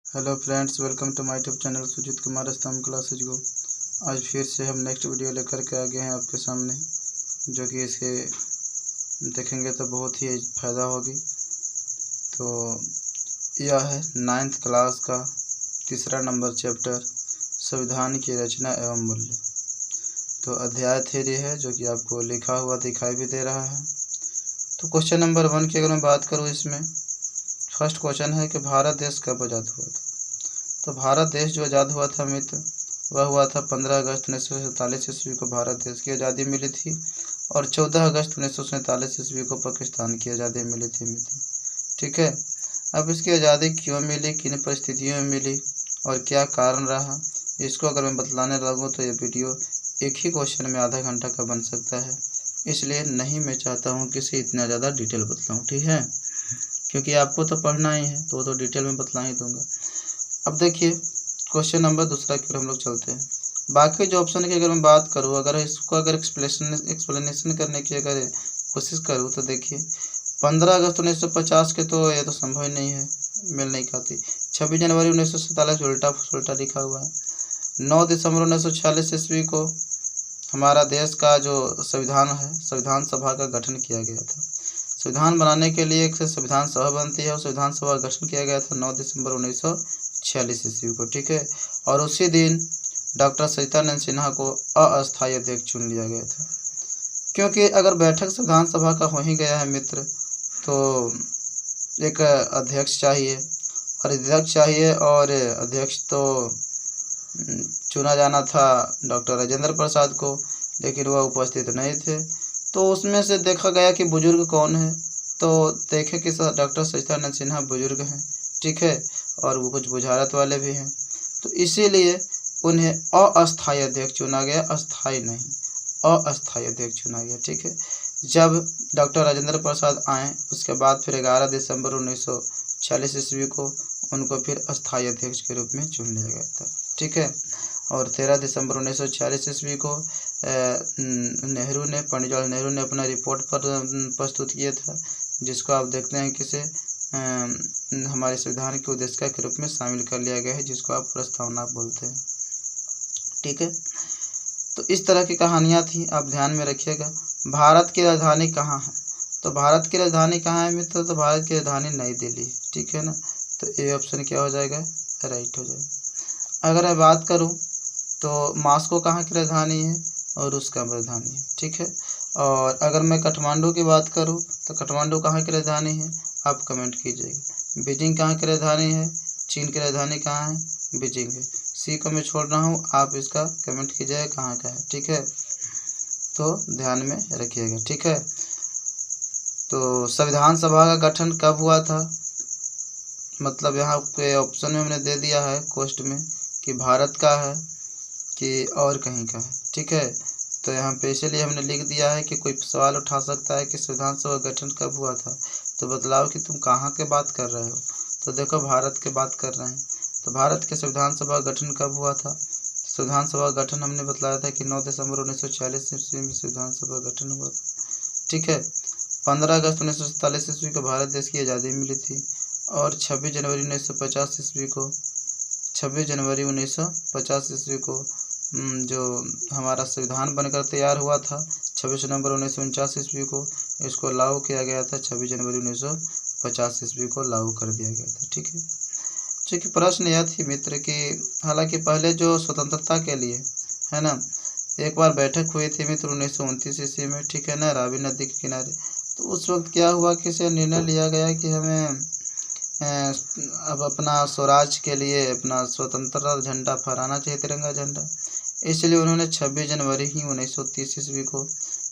Hello friends, welcome to my YouTube channel Sujeet Kumar Stambh classes गो। आज फिर से हम नेक्स्ट वीडियो लेकर के आ गए हैं आपके सामने, जो कि इसके देखेंगे तो बहुत ही फ़ायदा होगी। तो यह है 9th क्लास का तीसरा नंबर चैप्टर, संविधान की रचना एवं मूल्य। तो अध्याय थ्योरी है, जो कि आपको लिखा हुआ दिखाई भी दे रहा है। तो क्वेश्चन नंबर 1 की अगर मैं बात करूँ, इसमें फर्स्ट क्वेश्चन है कि भारत देश कब आज़ाद हुआ था। तो भारत देश जो आज़ाद हुआ था मित्र, वह हुआ था 15 अगस्त 1947 ईस्वी को भारत देश की आज़ादी मिली थी, और 14 अगस्त 1947 ईस्वी को पाकिस्तान की आज़ादी मिली थी मित्र। ठीक है, अब इसकी आज़ादी क्यों मिली, किन परिस्थितियों में मिली और क्या कारण रहा, इसको अगर मैं बतलाने लगूँ तो ये वीडियो एक ही क्वेश्चन में आधा घंटा का बन सकता है। इसलिए नहीं मैं चाहता हूँ कि इसे इतना ज़्यादा डिटेल बतलाऊँ, ठीक है, क्योंकि आपको तो पढ़ना ही है, तो डिटेल में बतला ही दूंगा। अब देखिए क्वेश्चन नंबर दूसरा की ओर हम लोग चलते हैं। बाकी जो ऑप्शन की अगर मैं बात करूँ, अगर इसको अगर एक्सप्लेनेशन करने की अगर कोशिश करूँ, तो देखिए 15 अगस्त 1950 के तो ये तो संभव ही नहीं है, मेल नहीं खाती। 26 जनवरी 1947 उल्टा लिखा हुआ है। 9 दिसंबर 1946 ईस्वी को हमारा देश का जो संविधान है, संविधान सभा का गठन किया गया था। संविधान बनाने के लिए एक संविधान सभा बनती है, और संविधान सभा का गठन किया गया था 9 दिसंबर 1946 ईस्वी को। ठीक है, और उसी दिन डॉक्टर सचिदानंद सिन्हा को अस्थायी अध्यक्ष चुन लिया गया था, क्योंकि अगर बैठक संविधान सभा का हो ही गया है मित्र, तो एक अध्यक्ष चाहिए, और अध्यक्ष तो चुना जाना था डॉक्टर राजेंद्र प्रसाद को, लेकिन वह उपस्थित नहीं थे। तो उसमें से देखा गया कि बुजुर्ग कौन है, तो देखे कि डॉक्टर सचिदानंद सिन्हा बुजुर्ग हैं, ठीक है, और वो कुछ बुझारत वाले भी हैं, तो इसीलिए उन्हें अस्थायी अध्यक्ष चुना गया, अस्थायी नहीं, अस्थायी अध्यक्ष चुना गया। ठीक है, जब डॉक्टर राजेंद्र प्रसाद आए, उसके बाद फिर 11 दिसंबर 1946 ईस्वी को उनको फिर अस्थायी अध्यक्ष के रूप में चुन लिया गया था। ठीक है, और 13 दिसंबर 1946 ईस्वी को पंडित जवाहरलाल नेहरू ने अपना रिपोर्ट पर प्रस्तुत किया था, जिसको आप देखते हैं किसे हमारे संविधान के उद्देशिका के रूप में शामिल कर लिया गया है, जिसको आप प्रस्तावना बोलते हैं। ठीक है, तो इस तरह की कहानियाँ थी, आप ध्यान में रखिएगा। भारत की राजधानी कहाँ है, तो भारत की राजधानी कहाँ है मित्र, तो भारत की राजधानी नई दिल्ली है। ठीक है ना, तो ये ऑप्शन क्या हो जाएगा, राइट हो जाएगा। अगर मैं बात करूँ तो मास्को कहाँ की राजधानी है, और रूस का राजधानी है। ठीक है, और अगर मैं काठमांडू की बात करूँ तो काठमांडू कहाँ की राजधानी है, आप कमेंट कीजिएगा। बीजिंग कहाँ की राजधानी है, चीन की राजधानी कहाँ है, बीजिंग है। सी को मैं छोड़ रहा हूँ, आप इसका कमेंट कीजिएगा कहाँ का है। ठीक है, तो ध्यान में रखिएगा। ठीक है, तो संविधान सभा का गठन कब हुआ था, मतलब यहाँ पे ऑप्शन में हमने दे दिया है क्वेश्चन में कि भारत का है कि और कहीं का है। ठीक है, तो यहाँ पे इसलिए हमने लिख दिया है कि कोई सवाल उठा सकता है कि संविधान सभा गठन कब हुआ था, तो बतलाओ कि तुम कहाँ के बात कर रहे हो। तो देखो भारत के बात कर रहे हैं, तो भारत के संविधान सभा गठन कब हुआ था। संविधान सभा गठन हमने बतलाया था कि 9 दिसंबर 1946 ईस्वी में संविधान सभा गठन हुआ था। ठीक है, 15 अगस्त 1947 ईस्वी को भारत देश की आज़ादी मिली थी, और 26 जनवरी 1950 ईस्वी को जो हमारा संविधान बनकर तैयार हुआ था, 26 नवंबर 1949 ईस्वी को इसको लागू किया गया था, 26 जनवरी 1950 ईस्वी को लागू कर दिया गया था। ठीक है, चूँकि प्रश्न यह थी मित्र कि हालांकि पहले जो स्वतंत्रता के लिए है ना, एक बार बैठक हुई थी मित्र 1929 ईस्वी में, ठीक है ना, रावी नदी के किनारे। तो उस वक्त क्या हुआ कि इसे निर्णय लिया गया कि हमें अब अपना स्वराज के लिए अपना स्वतंत्रता झंडा फहराना चाहिए, तिरंगा झंडा। इसलिए उन्होंने 26 जनवरी ही 1930 ईस्वी को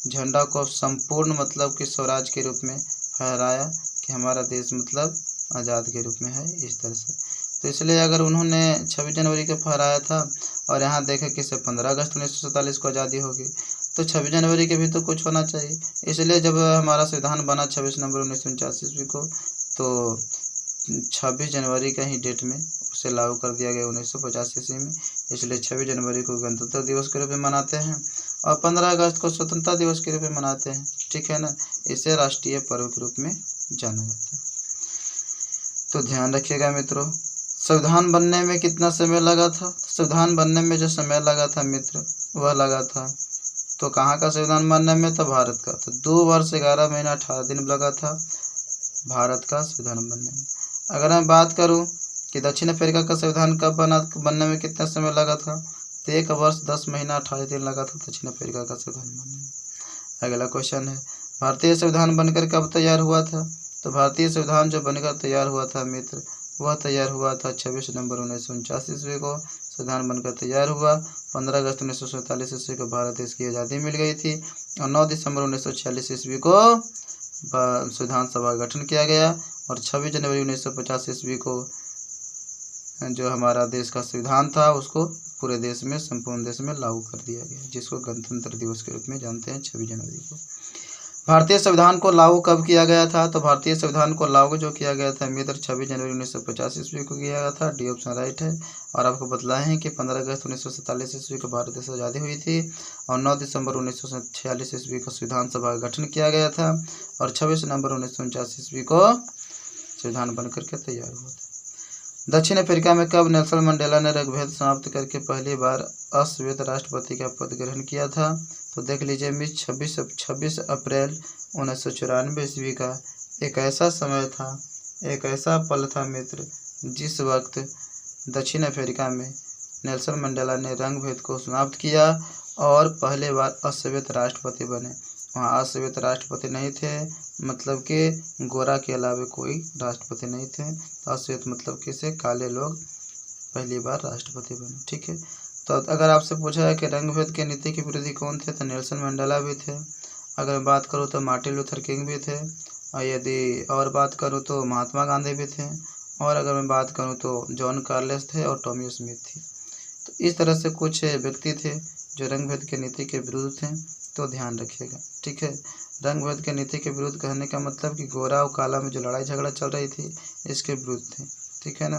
झंडा को संपूर्ण मतलब कि स्वराज के रूप में फहराया कि हमारा देश मतलब आज़ाद के रूप में है, इस तरह से। तो इसलिए अगर उन्होंने 26 जनवरी को फहराया था, और यहाँ देखें कि 15 अगस्त 1947 को आज़ादी होगी, तो 26 जनवरी के भी तो कुछ होना चाहिए। इसलिए जब हमारा संविधान बना 26 नवंबर 1949 ईस्वी को, तो 26 जनवरी का ही डेट में उसे लागू कर दिया गया 1950 ईस्वी में। इसलिए 26 जनवरी को गणतंत्र दिवस के रूप में मनाते हैं, और 15 अगस्त को स्वतंत्रता दिवस के रूप में मनाते हैं। ठीक है ना, इसे राष्ट्रीय पर्व के रूप में जाना जाता है। तो ध्यान रखिएगा मित्रों, संविधान बनने में कितना समय लगा था? संविधान बनने में जो समय लगा था मित्र, वह लगा था, तो कहाँ का संविधान बनने में? तो भारत का। तो 2 वर्ष 11 महीना 18 दिन लगा था भारत का संविधान बनने में। अगर मैं बात करूं कि दक्षिण अफ्रीका का संविधान कब बनने में कितना समय लगा था, तो 1 वर्ष 10 महीना 28 दिन लगा था दक्षिण अफ्रीका का संविधान बनने में। अगला क्वेश्चन है, भारतीय संविधान बनकर कब तैयार हुआ था? तो भारतीय संविधान जो बनकर तैयार हुआ था मित्र, वह तैयार हुआ था 26 नवंबर 1949 ईस्वी को। संविधान बनकर तैयार हुआ। 15 अगस्त 1947 ईस्वी को भारत देश की आज़ादी मिल गई थी और 9 दिसंबर 1946 ईस्वी को संविधान सभा का गठन किया गया और 26 जनवरी 1950 ईस्वी को जो हमारा देश का संविधान था उसको पूरे देश में, संपूर्ण देश में लागू कर दिया गया, जिसको गणतंत्र दिवस के रूप में जानते हैं 26 जनवरी को। भारतीय संविधान को लागू कब किया गया था? तो भारतीय संविधान को लागू जो किया गया था मित्र 26 जनवरी 1950 ईस्वी को किया गया था। डी ऑप्शन राइट है। और आपको बतलाए हैं कि 15 अगस्त 1947 ईस्वी को भारत देश आज़ादी हुई थी और 9 दिसंबर 1946 ईस्वी को संविधान सभा का गठन किया गया था और 26 नवंबर 1949 ईस्वी को संविधान बनकर के तैयार हुआ था। दक्षिण अफ्रीका में कब नेल्सन मंडेला ने रंगभेद समाप्त करके पहली बार अश्वेत राष्ट्रपति का पद ग्रहण किया था? तो देख लीजिए मित्र, 26 अप्रैल 1994 ईस्वी का एक ऐसा समय था, एक ऐसा पल था मित्र, जिस वक्त दक्षिण अफ्रीका में नेल्सन मंडेला ने रंगभेद को समाप्त किया और पहले बार अश्वेत राष्ट्रपति बने। वहाँ अश्वेत राष्ट्रपति नहीं थे, मतलब कि गोरा के अलावा कोई राष्ट्रपति नहीं थे। तो अश्वेत मतलब किसे? काले लोग पहली बार राष्ट्रपति बने। ठीक है, तो अगर आपसे पूछा है कि रंगभेद के नीति के विरोधी कौन थे, तो नेल्सन मंडेला भी थे। अगर मैं बात करूँ तो मार्टिन लूथर किंग भी थे, और यदि और बात करूँ तो महात्मा गांधी भी थे, और अगर मैं बात करूँ तो जॉन कार्लेस थे और टॉमी स्मिथ थी। तो इस तरह से कुछ व्यक्ति थे जो रंगभेद के नीति के विरुद्ध थे, तो ध्यान रखिएगा। ठीक है, रंगभेद के नीति के विरुद्ध कहने का मतलब कि गोरा और काला में जो लड़ाई झगड़ा चल रही थी इसके विरुद्ध थे। ठीक है ना,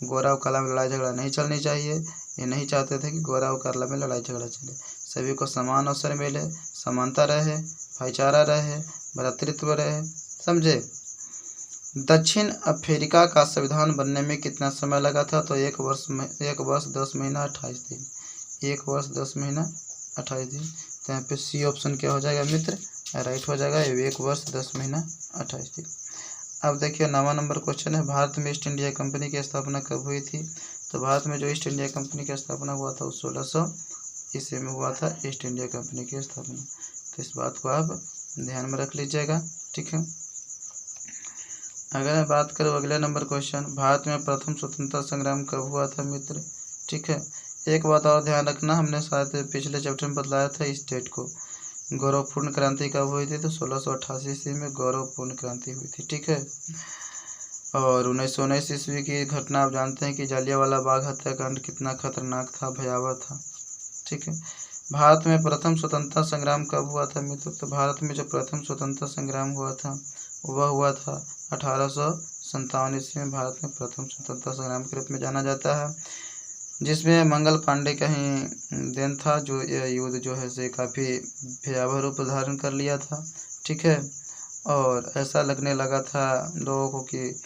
गोरा और काला में लड़ाई झगड़ा नहीं चलनी चाहिए। ये नहीं चाहते थे कि गोरा और काला में लड़ाई झगड़ा चले, सभी को समान अवसर मिले, समानता रहे, भाईचारा रहे, भ्रातृत्व रहे, समझे। दक्षिण अफ्रीका का संविधान बनने में कितना समय लगा था? तो 1 वर्ष 10 महीना 28 दिन। 1 वर्ष 10 महीना 28 दिन। तो यहाँ पे सी ऑप्शन क्या हो जाएगा मित्र? राइट हो जाएगा। 1 वर्ष 10 महीना 28 दिन। अब देखिए 9वां नंबर क्वेश्चन है, भारत में ईस्ट इंडिया कंपनी की स्थापना कब हुई थी? तो भारत में जो ईस्ट इंडिया कंपनी की स्थापना हुआ था वो 1600 ईस्वी में हुआ था, ईस्ट इंडिया कंपनी की स्थापना। तो इस बात को आप ध्यान में रख लीजिएगा। ठीक है, अगर मैं बात करूँ अगले नंबर क्वेश्चन, भारत में प्रथम स्वतंत्रता संग्राम कब हुआ था मित्र? ठीक है, एक बात और ध्यान रखना, हमने शायद पिछले चैप्टर में बतलाया था इस डेट को। गौरवपूर्ण क्रांति कब हुई थी? तो 1688 ईस्वी में गौरवपूर्ण क्रांति हुई थी। ठीक है, और 1919 ईस्वी की घटना आप जानते हैं कि जालियांवाला बाग हत्याकांड कितना खतरनाक था, भयावह था। ठीक है, भारत में प्रथम स्वतंत्रता संग्राम कब हुआ था मित्र? तो भारत में जो प्रथम स्वतंत्रता संग्राम हुआ था वह हुआ था 1857 ईस्वी में। भारत में प्रथम स्वतंत्रता संग्राम के रूप में जाना जाता है, जिसमें मंगल पांडे का ही देन था, जो यह युद्ध जो है से काफ़ी भयावह रूप धारण कर लिया था। ठीक है, और ऐसा लगने लगा था लोगों को कि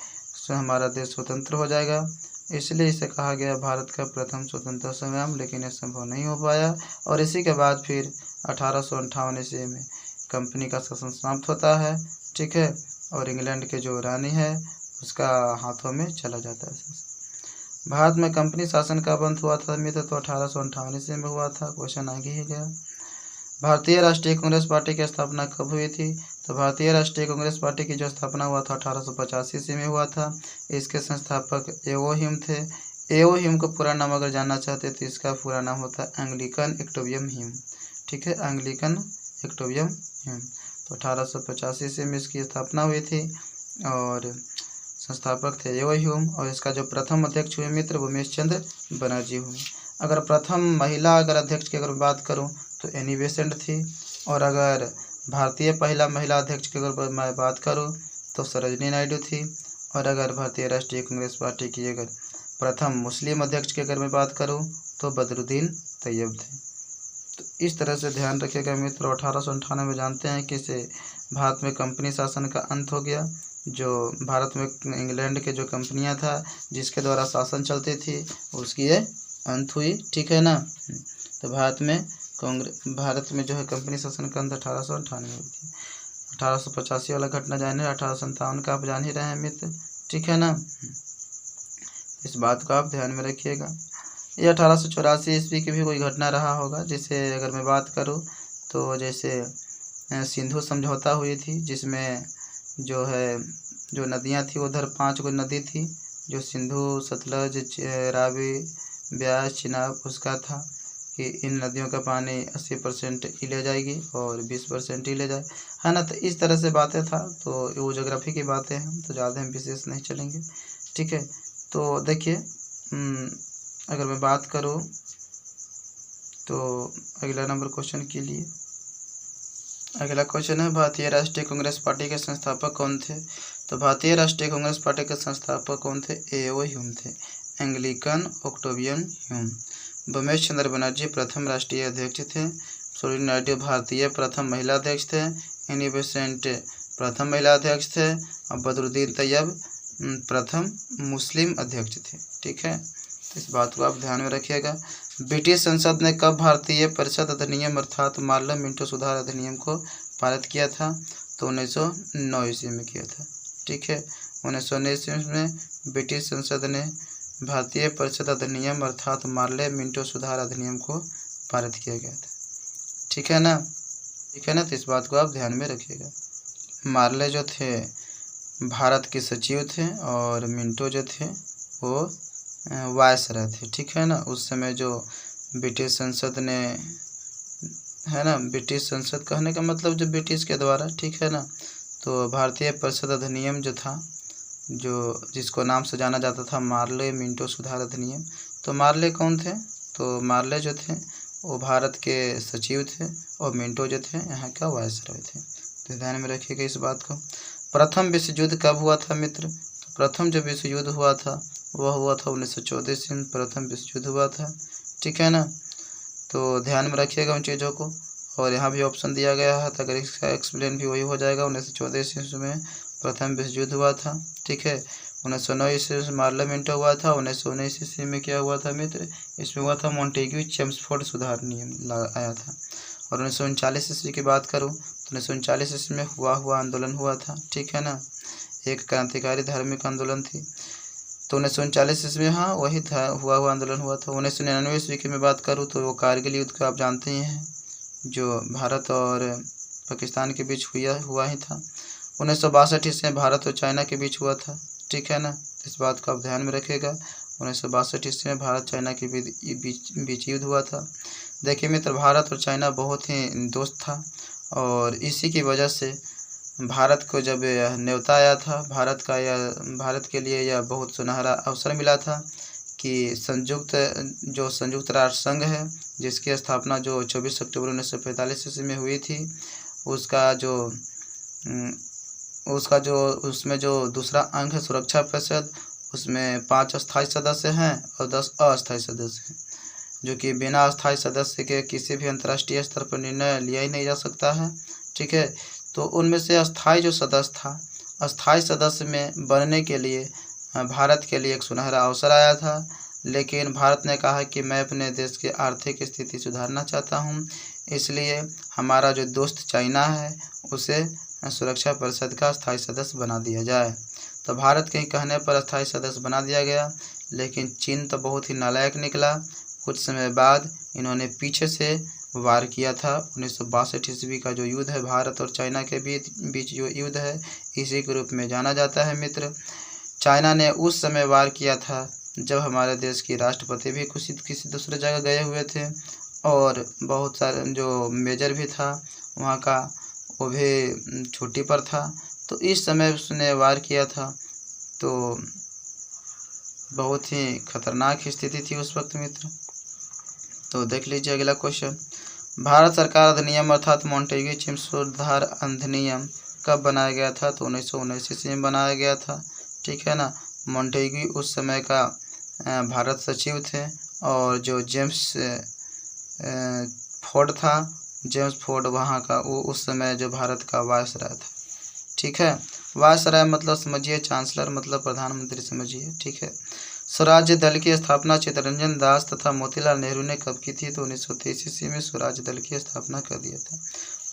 हमारा देश स्वतंत्र हो जाएगा, इसलिए इसे कहा गया भारत का प्रथम स्वतंत्रता संग्राम, लेकिन यह संभव नहीं हो पाया। और इसी के बाद फिर 1858 ईस्वी में कंपनी का शासन समाप्त होता है। ठीक है, और इंग्लैंड के जो रानी है उसका हाथों में चला जाता है। भारत में कंपनी शासन कब अंत हुआ था मित्र? तो 1858 ईस्वी में हुआ था। क्वेश्चन आगे ही गया। भारतीय राष्ट्रीय कांग्रेस पार्टी की स्थापना कब हुई थी? तो भारतीय राष्ट्रीय कांग्रेस पार्टी की जो स्थापना हुआ था 1885 ईस्वी में हुआ था। इसके संस्थापक एओ ह्यूम थे। एओ ह्यूम का पूरा नाम अगर जानना चाहते तो इसका पूरा नाम होता है एंग्लिकन एक्टोबियम ह्यूम। ठीक है, एंग्लिकन एक्टोबियम ह्यूम। तो 1885 ईस्वी में इसकी स्थापना हुई थी और संस्थापक थे एओ ह्यूम, और इसका जो प्रथम अध्यक्ष हुए मित्र वो उमेश चंद्र बनर्जी हुए। अगर प्रथम महिला अगर अध्यक्ष की अगर बात करूं तो एनी बेसेंट थी, और अगर भारतीय पहला महिला अध्यक्ष की अगर मैं बात करूं तो सरोजिनी नायडू थी, और अगर भारतीय राष्ट्रीय कांग्रेस पार्टी की अगर प्रथम मुस्लिम अध्यक्ष की अगर मैं बात करूं तो बदरुद्दीन तैयब थे। तो इस तरह से ध्यान रखिएगा मित्र। 1898 में जानते हैं कि से भारत में कंपनी शासन का अंत हो गया, जो भारत में इंग्लैंड के जो कंपनियां था जिसके द्वारा शासन चलती थी उसकी ये अंत हुई। ठीक है ना। तो भारत में जो है कंपनी शासन का अंत 1898 हुई थी। 1885 वाला घटना जाने, 1857 का आप जान ही रहे हैं मित्र। ठीक है ना। इस बात को आप ध्यान में रखिएगा। ये 1884 ईस्वी की भी कोई घटना रहा होगा। जिसे अगर मैं बात करूँ तो जैसे सिंधु समझौता हुई थी, जिसमें जो है जो नदियाँ थी उधर 5 गो नदी थी, जो सिंधु, सतलज, रावी, ब्यास, चिनाब उसका था कि इन नदियों का पानी 80% ही ले जाएगी और 20% ही ले जाए, है ना। तो इस तरह से बातें था। तो वो ज्योग्राफी की बातें हैं, तो ज़्यादा हम विशेष नहीं चलेंगे। ठीक है। तो देखिए, अगर मैं बात करूँ तो अगला नंबर क्वेश्चन के लिए अगला क्वेश्चन है, भारतीय राष्ट्रीय कांग्रेस पार्टी के संस्थापक कौन थे। तो भारतीय राष्ट्रीय कांग्रेस पार्टी के संस्थापक कौन थे? ए.ओ. ह्यूम थे, एंग्लिकन ऑक्टेवियन ह्यूम। बमेश चंद्र बनर्जी प्रथम राष्ट्रीय अध्यक्ष थे। सरोजिनी नायडू भारतीय प्रथम महिला अध्यक्ष थे। एनी बेसेंट प्रथम महिला अध्यक्ष थे और बदरुद्दीन तैयब प्रथम मुस्लिम अध्यक्ष थे। ठीक है। तो इस बात को आप ध्यान में रखिएगा। ब्रिटिश संसद ने कब भारतीय परिषद अधिनियम अर्थात मार्ले मिंटो सुधार अधिनियम को पारित किया था? तो 1909 ईस्वी में किया था। ठीक है। 1909 ईस्वी में ब्रिटिश संसद ने भारतीय परिषद अधिनियम अर्थात मार्ले मिंटो सुधार अधिनियम को पारित किया गया था। ठीक है ना। ठीक है ना। तो इस बात को आप ध्यान में रखिएगा। मार्ले जो थे भारत के सचिव थे और मिंटो जो थे वो वायसराय थे। ठीक है ना। उस समय जो ब्रिटिश संसद ने, है ना, ब्रिटिश संसद कहने का मतलब जो ब्रिटिश के द्वारा, ठीक है ना, तो भारतीय परिषद अधिनियम जो था, जो जिसको नाम से जाना जाता था मार्ले मिंटो सुधार अधिनियम। तो मार्ले कौन थे? तो मार्ले जो थे वो भारत के सचिव थे और मिंटो जो थे यहाँ का वायसराय थे। तो ध्यान में रखिएगा इस बात को। प्रथम विश्व युद्ध कब हुआ था मित्र? तो प्रथम जो विश्व युद्ध हुआ था वह हुआ था 1914 ईस्वी में प्रथम विश्व युद्ध हुआ था। ठीक है ना। तो ध्यान में रखिएगा उन चीज़ों को। और यहाँ भी ऑप्शन दिया गया है, तो अगर इसका एक्सप्लेन भी वही हो जाएगा। 1914 ईस्वी में प्रथम विश्व युद्ध हुआ था। ठीक है। 1909 ईस्वी में मार्ले मिंटो हुआ था। 1919 ईस्वी में क्या हुआ था मित्र? इसमें हुआ था मॉन्टेग्यू चेम्सफोर्ड सुधार नियम आया था। और 1939 ईस्वी की बात करूँ तो 1939 ईस्वी में हुआ आंदोलन हुआ था। ठीक है ना। एक क्रांतिकारी धार्मिक आंदोलन थी। तो 1939 ईस्वी में, हाँ वही था, हुआ आंदोलन हुआ था। 1999 ईस्वी की मैं बात करूँ तो वो कारगिल युद्ध का आप जानते ही हैं, जो भारत और पाकिस्तान के बीच हुआ ही था। 1962 ईस्वी में भारत और चाइना के बीच हुआ था। ठीक है ना। इस बात को आप ध्यान में रखिएगा। 1962 ईस्वी में भारत चाइना के बीच युद्ध हुआ था। देखिए मित्र, भारत और चाइना बहुत ही दोस्त था और इसी की वजह से भारत को जब न्योता आया था, भारत के लिए यह बहुत सुनहरा अवसर मिला था कि संयुक्त राष्ट्र संघ है, जिसकी स्थापना जो 24 अक्टूबर 1945 ईस्वी में हुई थी, उसमें जो दूसरा अंग है सुरक्षा परिषद, उसमें 5 स्थायी सदस्य हैं और 10 अस्थायी सदस्य हैं, जो कि बिना अस्थायी सदस्य के किसी भी अंतर्राष्ट्रीय स्तर पर निर्णय लिया ही नहीं जा सकता है। ठीक है। तो उनमें से अस्थायी सदस्य में बनने के लिए भारत के लिए एक सुनहरा अवसर आया था। लेकिन भारत ने कहा कि मैं अपने देश की आर्थिक स्थिति सुधारना चाहता हूं, इसलिए हमारा जो दोस्त चाइना है उसे सुरक्षा परिषद का स्थायी सदस्य बना दिया जाए। तो भारत के कहने पर स्थायी सदस्य बना दिया गया, लेकिन चीन तो बहुत ही नालायक निकला। कुछ समय बाद इन्होंने पीछे से वार किया था। 1962 ईस्वी का जो युद्ध है भारत और चाइना के बीच जो युद्ध है, इसी के रूप में जाना जाता है मित्र। चाइना ने उस समय वार किया था जब हमारे देश की राष्ट्रपति भी किसी दूसरे जगह गए हुए थे और बहुत सारे जो मेजर भी था वहाँ का, वो भी छुट्टी पर था। तो इस समय उसने वार किया था। तो बहुत ही खतरनाक स्थिति थी उस वक्त मित्र। तो देख लीजिए अगला क्वेश्चन, भारत सरकार अधिनियम अर्थात मॉन्टेग्यू चेम्सफोर्ड सुधार अधिनियम कब बनाया गया था? तो 1919 ईस्वी में बनाया गया था। ठीक है ना। मॉन्टेग्यू उस समय का भारत सचिव थे और जो जेम्स फोर्ड था, जेम्स फोर्ड वहाँ का, वो उस समय जो भारत का वायसराय था। ठीक है। वायसराय मतलब समझिए चांसलर मतलब प्रधानमंत्री समझिए, ठीक है। स्वराज्य दल की स्थापना चित्तरंजन दास तथा मोतीलाल नेहरू ने कब की थी? तो 1923 ईस्वी में स्वराज्य दल की स्थापना कर दिया था।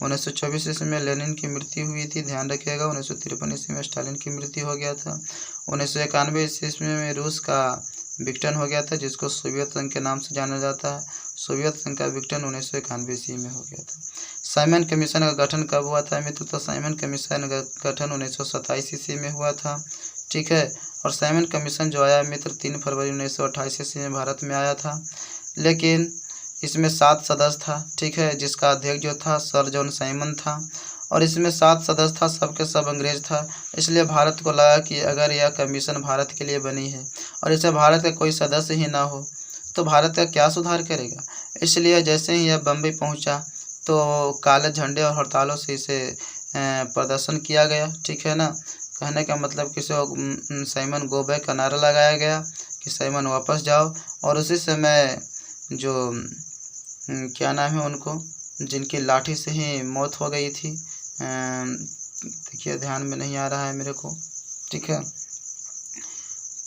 1924 ईस्वी में लेनिन की मृत्यु हुई थी, ध्यान रखिएगा। 1953 ईस्वी में स्टालिन की मृत्यु हो गया था। 1991 ईस्वी में रूस का विघटन हो गया था, जिसको सोवियत संघ के नाम से जाना जाता है। सोवियत संघ का विघटन 1991 ईस्वी में हो गया था। साइमन कमीशन का गठन कब हुआ था मित्र? तो साइमन कमीशन का गठन 1927 ईस्वी में हुआ था, ठीक है। और साइमन कमीशन जो आया मित्र 3 फरवरी 1928 ईस्वी में भारत में आया था, लेकिन इसमें 7 सदस्य था, ठीक है, जिसका अध्यक्ष जो था सर जॉन साइमन था। और इसमें 7 सदस्य था, सब के सब अंग्रेज था। इसलिए भारत को लगा कि अगर यह कमीशन भारत के लिए बनी है और इसे भारत का कोई सदस्य ही ना हो तो भारत का क्या सुधार करेगा। इसलिए जैसे ही यह बम्बई पहुंचा तो काले झंडे और हड़तालों से इसे प्रदर्शन किया गया, ठीक है ना। कहने का मतलब कि साइमन गो बैक का नारा लगाया गया कि साइमन वापस जाओ। और उसी समय जो क्या नाम है उनको, जिनकी लाठी से ही मौत हो गई थी, देखिए ध्यान में नहीं आ रहा है मेरे को, ठीक है,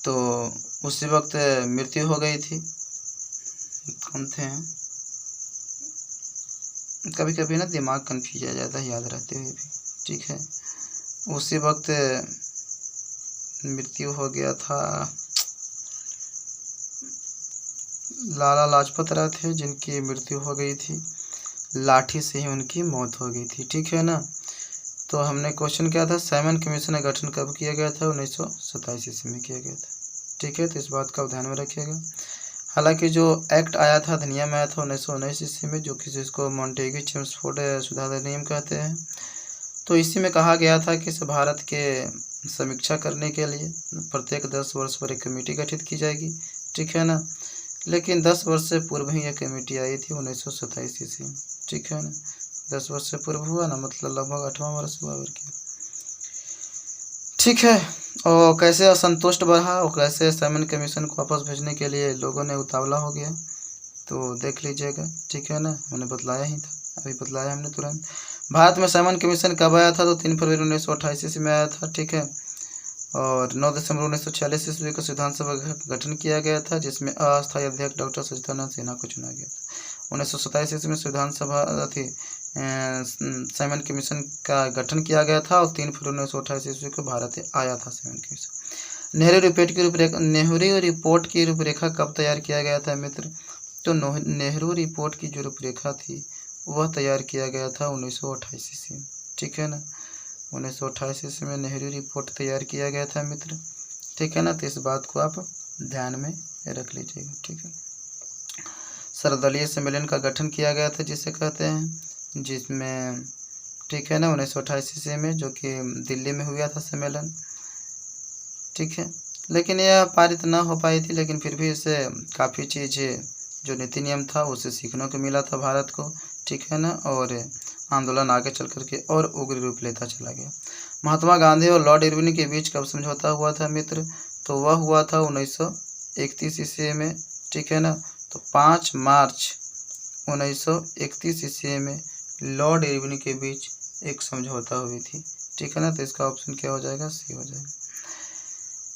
तो उसी वक्त मृत्यु हो गई थी। कौन थे? कभी कभी ना दिमाग कन्फ्यूज आ जाता है याद रहते हुए भी, ठीक है। उसी वक्त मृत्यु हो गया था। लाला लाजपत राय थे, जिनकी मृत्यु हो गई थी, लाठी से ही उनकी मौत हो गई थी, ठीक है ना। तो हमने क्वेश्चन किया था साइमन कमीशन का गठन कब किया गया था? 1927 ईस्वी में किया गया था, ठीक है। तो इस बात का ध्यान में रखिएगा। हालांकि जो एक्ट आया था, अधिनियम आया था 1919 ईस्वी में, जो कि जिसको मॉन्टेग्यू चेम्सफोर्ड सुधार अधिनियम कहते हैं। तो इसी में कहा गया था कि भारत के समीक्षा करने के लिए प्रत्येक 10 वर्ष पर एक कमेटी गठित की जाएगी, ठीक है ना। लेकिन 10 वर्ष से पूर्व ही यह कमेटी आई थी 1927 ईस्वी में, ठीक है ना। 10 वर्ष से पूर्व हुआ ना, मतलब लगभग 8वां वर्ष हुआ और क्या, ठीक है। और कैसे असंतुष्ट बढ़ा और कैसे साइमन कमीशन को वापस भेजने के लिए लोगों ने उतावला हो गया, तो देख लीजिएगा, ठीक है ना। मैंने बतलाया ही था, अभी बतलाया हमने तुरंत। भारत में साइमन कमीशन कब आया था? तो 3 फरवरी 1928 ईस्वी में आया था, ठीक है। और 9 दिसंबर 1946 ईस्वी को विधानसभा का गठन किया गया था, जिसमें अस्थायी अध्यक्ष डॉक्टर सचिदानंद सिन्हा को चुना गया था। 1927 ईस्वी में विधानसभा थी साइमन कमीशन का गठन किया गया था और 3 फरवरी 1928 ईस्वी को भारत आया था साइमन कमीशन। नेहरू रिपोर्ट की रूपरेखा कब तैयार किया गया था मित्र? तो नेहरू रिपोर्ट की जो रूपरेखा थी वह तैयार किया गया था 1928 ईस्वी में, ठीक है ना। 1928 ईस्वी में नेहरू रिपोर्ट तैयार किया गया था मित्र, ठीक है ना। तो इस बात को आप ध्यान में रख लीजिएगा, ठीक है। सर्वदलीय सम्मेलन का गठन किया गया था जिसे कहते हैं, जिसमें, ठीक है ना, 1928 ईस्वी में, जो कि दिल्ली में हुआ था सम्मेलन, ठीक है। लेकिन यह पारित न हो पाई थी, लेकिन फिर भी इसे काफ़ी चीज़ें जो नीति नियम था उसे सीखने को मिला था भारत को, ठीक है ना। और आंदोलन आगे चल करके और उग्र रूप लेता चला गया। महात्मा गांधी और लॉर्ड इरविन के बीच कब समझौता हुआ था मित्र? तो वह हुआ था 1931 ईस्वी में, ठीक है ना। तो 5 मार्च 1931 ईस्वी में लॉर्ड इरविन के बीच एक समझौता हुई थी, ठीक है ना। तो इसका ऑप्शन क्या हो जाएगा? सी हो जाएगा,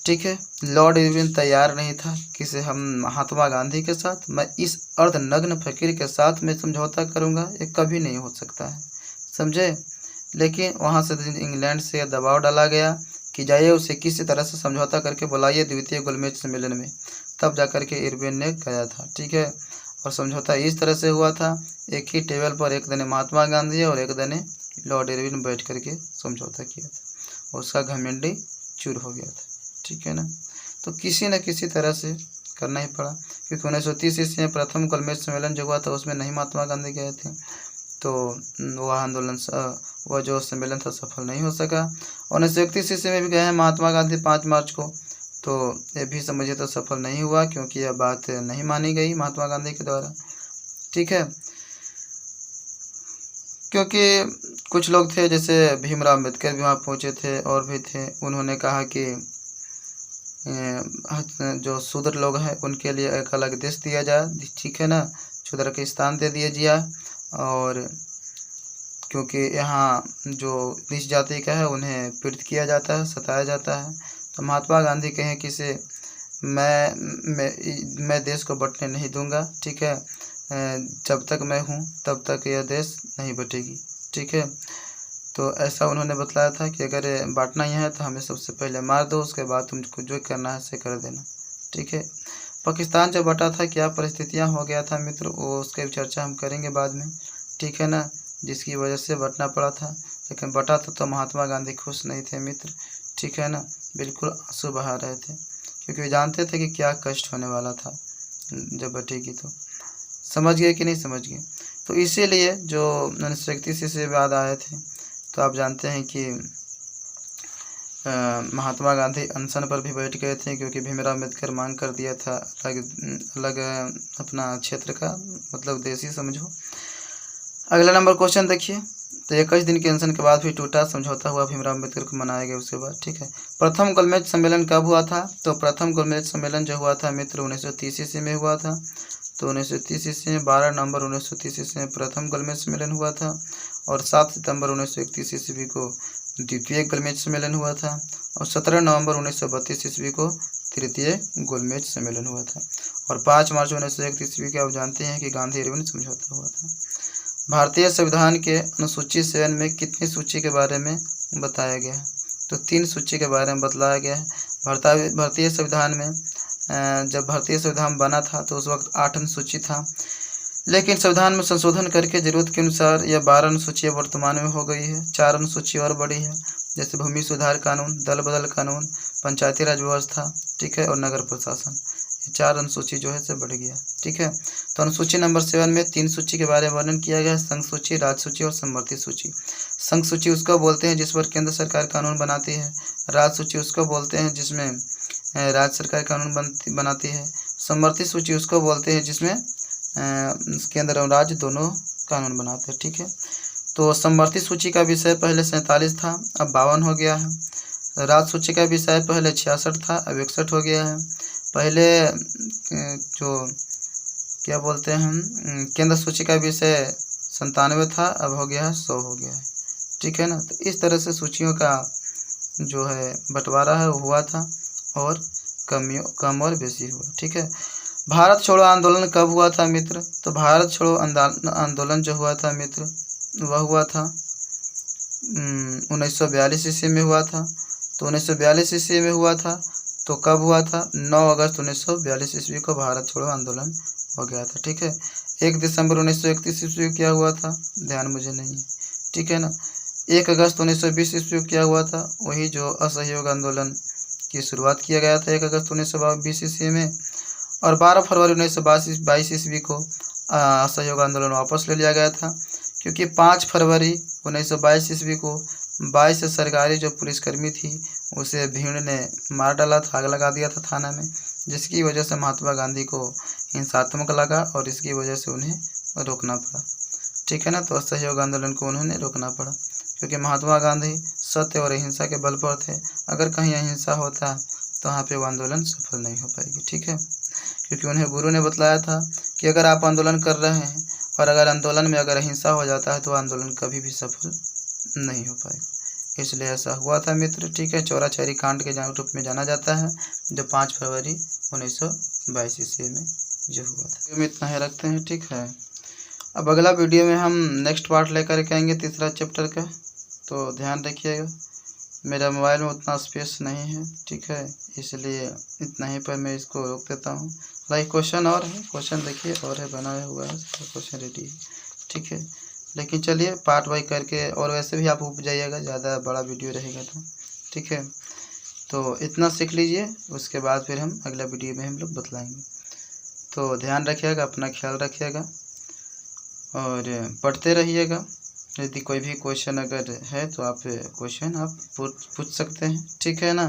ठीक है। लॉर्ड इरविन तैयार नहीं था किसे हम महात्मा गांधी के साथ, मैं इस अर्धनग्न फकीर के साथ मैं समझौता करूंगा, ये कभी नहीं हो सकता है, समझे। लेकिन वहां से इंग्लैंड से दबाव डाला गया कि जाइए उसे किसी तरह से समझौता करके बुलाइए द्वितीय गोलमेज सम्मेलन में, तब जाकर के इरविन ने गया था, ठीक है। और समझौता इस तरह से हुआ था, एक ही टेबल पर एक दने महात्मा गांधी और एक दने लॉर्ड इरविन बैठ करके समझौता किया था, और उसका घमंडी चूर हो गया था, ठीक है ना। तो किसी न किसी तरह से करना ही पड़ा, क्योंकि 1930 ईस्वी में प्रथम गोलमेज सम्मेलन जो हुआ था उसमें नहीं महात्मा गांधी गए थे, तो वह आंदोलन वह जो सम्मेलन था सफल नहीं हो सका। 1931 ईस्वी में भी गए हैं महात्मा गांधी 5 मार्च को, तो ये भी समझिए तो सफल नहीं हुआ, क्योंकि यह बात नहीं मानी गई महात्मा गांधी के द्वारा, ठीक है। क्योंकि कुछ लोग थे जैसे भीमराव अम्बेडकर भी वहाँ पहुँचे थे और भी थे, उन्होंने कहा कि जो शूद्र लोग हैं उनके लिए एक अलग देश दिया जाए, ठीक है ना, शूद्र के स्थान दे दिया जाए। और क्योंकि यहाँ जो नीच जाति का है उन्हें पीड़ित किया जाता है, सताया जाता है। तो महात्मा गांधी कहें कि इसे मैं देश को बंटने नहीं दूंगा, ठीक है। जब तक मैं हूँ तब तक यह देश नहीं बटेगी, ठीक है। तो ऐसा उन्होंने बतलाया था कि अगर बांटना ही है तो हमें सबसे पहले मार दो, उसके बाद तुमको जो करना है से कर देना, ठीक है। पाकिस्तान जब बटा था क्या परिस्थितियां हो गया था मित्र, वो उसकी चर्चा हम करेंगे बाद में, ठीक है ना, जिसकी वजह से बटना पड़ा था। लेकिन बटा तो महात्मा गांधी खुश नहीं थे मित्र, ठीक है ना, बिल्कुल आंसू बहा रहे थे, क्योंकि वे जानते थे कि क्या कष्ट होने वाला था जब बटेगी। तो समझ गए कि नहीं समझ गए। तो इसीलिए जो 1931 ईस्वी बाद आए थे, तो आप जानते हैं कि महात्मा गांधी अनशन पर भी बैठ गए थे, क्योंकि भीमराव अम्बेडकर मांग कर दिया था अलग अपना क्षेत्र का, मतलब देशी समझो। अगला नंबर क्वेश्चन देखिए। तो 21 दिन के अनशन के बाद फिर टूटा समझौता हुआ, भीमराव अम्बेडकर को मनाया गया उसके बाद, ठीक है। प्रथम गोलमेज सम्मेलन कब हुआ था? तो प्रथम गोलमेज सम्मेलन जो हुआ था मित्र 1930 ईस्वी में हुआ था। तो 1930 ईस्वी में 12 नवंबर 1930 ईस्वी में प्रथम गोलमेज सम्मेलन हुआ था, और 7 सितंबर 1931 ईस्वी को द्वितीय गोलमेज सम्मेलन हुआ था, और 17 नवंबर 1932 ईस्वी को तृतीय गोलमेज सम्मेलन हुआ था, और 5 मार्च 1931 ईस्वी को आप जानते हैं कि गांधी इरविन समझौता हुआ था। भारतीय संविधान के अनुसूची 7 में कितनी सूची के बारे में बताया गया है? तो 3 सूची के बारे में बतलाया गया है। भारतीय संविधान में जब भारतीय संविधान बना था तो उस वक्त 8 अनुसूची था, लेकिन संविधान में संशोधन करके जरूरत के अनुसार यह 12 अनुसूचियाँ वर्तमान में हो गई है। 4 अनुसूची और बड़ी है, जैसे भूमि सुधार कानून, दल बदल कानून, पंचायती राज व्यवस्था, ठीक है, और नगर प्रशासन। 4 अनुसूची जो है से बढ़ गया, ठीक है। तो अनुसूची नंबर 7 में 3 सूची के बारे में वर्णन किया गया है, संघ सूची, राज्य सूची और समवर्ती सूची। संघ सूची उसको बोलते हैं जिस पर केंद्र सरकार कानून बनाती है। राज्य सूची उसको बोलते हैं जिसमें राज्य सरकार कानून बनाती है। समवर्ती सूची उसको बोलते हैं जिसमें केंद्र और राज्य दोनों कानून बनाते हैं, ठीक है। तो समवर्ती सूची का विषय पहले 47 था, अब 52 हो गया है। राज्य सूची का विषय पहले 66 था, अब 61 हो गया है। पहले जो क्या बोलते हैं हम केंद्र सूची का विषय 97 था, अब हो गया है 100 हो गया है, ठीक है ना। तो इस तरह से सूचियों का जो है बंटवारा है वो हुआ था, और कम और बेसी हुआ, ठीक है। भारत छोड़ो आंदोलन कब हुआ था मित्र? तो भारत छोड़ो आंदोलन जो हुआ था मित्र वह हुआ था 1942 ईस्वी में हुआ था। तो 1942 ईस्वी में हुआ था, तो कब हुआ था? 9 अगस्त 1942 ईस्वी को भारत छोड़ो आंदोलन हो गया था, ठीक है। 1 दिसंबर 1931 ईस्वी को क्या हुआ था? ध्यान मुझे नहीं है, ठीक है ना। 1 अगस्त 1920 ईस्वी को क्या हुआ था? वही जो असहयोग आंदोलन की शुरुआत किया गया था 1 अगस्त 1920 ईस्वी में, और 12 फरवरी 1922 ईस्वी को असहयोग आंदोलन वापस ले लिया गया था, क्योंकि 5 फरवरी 1922 ईस्वी को 22 सरकारी जो पुलिसकर्मी थी उसे भीड़ ने मार डाला था, आग लगा दिया था थाना में, जिसकी वजह से महात्मा गांधी को हिंसात्मक लगा और इसकी वजह से उन्हें रोकना पड़ा, ठीक है ना। तो असहयोग आंदोलन को उन्होंने रोकना पड़ा, क्योंकि महात्मा गांधी सत्य और अहिंसा के बल पर थे। अगर कहीं अहिंसा होता तो वहाँ पे वो आंदोलन सफल नहीं हो पाएगी, ठीक है। क्योंकि उन्हें गुरु ने बतलाया था कि अगर आप आंदोलन कर रहे हैं और अगर आंदोलन में अगर अहिंसा हो जाता है तो आंदोलन कभी भी सफल नहीं हो पाएगा। इसलिए ऐसा हुआ था मित्र, ठीक है। चौराचौरी कांड के रूप में जाना जाता है, जो 5 फरवरी 1922 ईस्वी में जो हुआ था। हम इतना ही रखते हैं, ठीक है। अब अगला वीडियो में हम नेक्स्ट पार्ट लेकर के आएंगे 3रा चैप्टर का, तो ध्यान रखिएगा। मेरा मोबाइल में उतना स्पेस नहीं है, ठीक है, इसलिए इतना ही पर मैं इसको रोक देता हूँ। लाइक क्वेश्चन और है, क्वेश्चन देखिए और है, बनाया हुआ है, क्वेश्चन रेडी है, ठीक है। लेकिन चलिए पार्ट वाइज करके, और वैसे भी आप उब जाइएगा, ज़्यादा बड़ा वीडियो रहेगा तो, ठीक है। तो इतना सीख लीजिए, उसके बाद फिर हम अगला वीडियो में हम लोग बतलाएँगे। तो ध्यान रखिएगा, अपना ख्याल रखिएगा और पढ़ते रहिएगा। यदि कोई भी क्वेश्चन अगर है तो आप क्वेश्चन आप पूछ सकते हैं, ठीक है ना।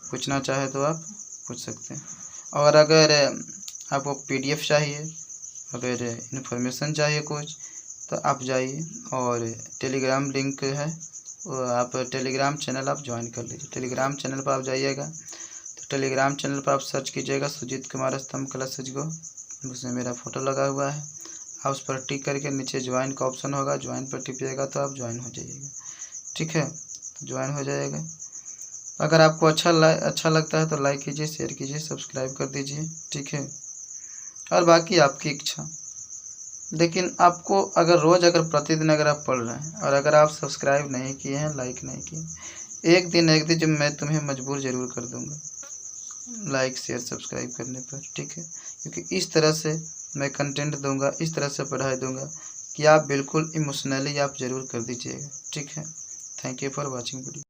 पूछना चाहे तो आप पूछ सकते हैं। और अगर आपको PDF चाहिए, अगर इन्फॉर्मेशन चाहिए कुछ, तो आप जाइए और टेलीग्राम लिंक है, आप टेलीग्राम चैनल आप ज्वाइन कर लीजिए। टेलीग्राम चैनल पर आप जाइएगा, तो टेलीग्राम चैनल पर आप सर्च कीजिएगा सुजीत कुमार स्तंभ क्लासेज को, उसमें मेरा फ़ोटो लगा हुआ है, आप उस पर टिक करके नीचे ज्वाइन का ऑप्शन होगा, ज्वाइन पर टिपिएगा तो आप ज्वाइन हो जाइएगा। ठीक है, तो ज्वाइन हो जाएगा। अगर आपको अच्छा लगता है तो लाइक कीजिए, शेयर कीजिए, सब्सक्राइब कर दीजिए। ठीक है, और बाकी आपकी इच्छा। लेकिन आपको अगर प्रतिदिन अगर आप पढ़ रहे हैं और अगर आप सब्सक्राइब नहीं किए हैं, लाइक नहीं किए, एक दिन जब मैं तुम्हें मजबूर ज़रूर कर दूंगा लाइक शेयर सब्सक्राइब करने पर। ठीक है, क्योंकि इस तरह से मैं कंटेंट दूंगा, इस तरह से पढ़ाई दूंगा कि आप बिल्कुल इमोशनली आप ज़रूर कर दीजिएगा। ठीक है, thank you for watching video.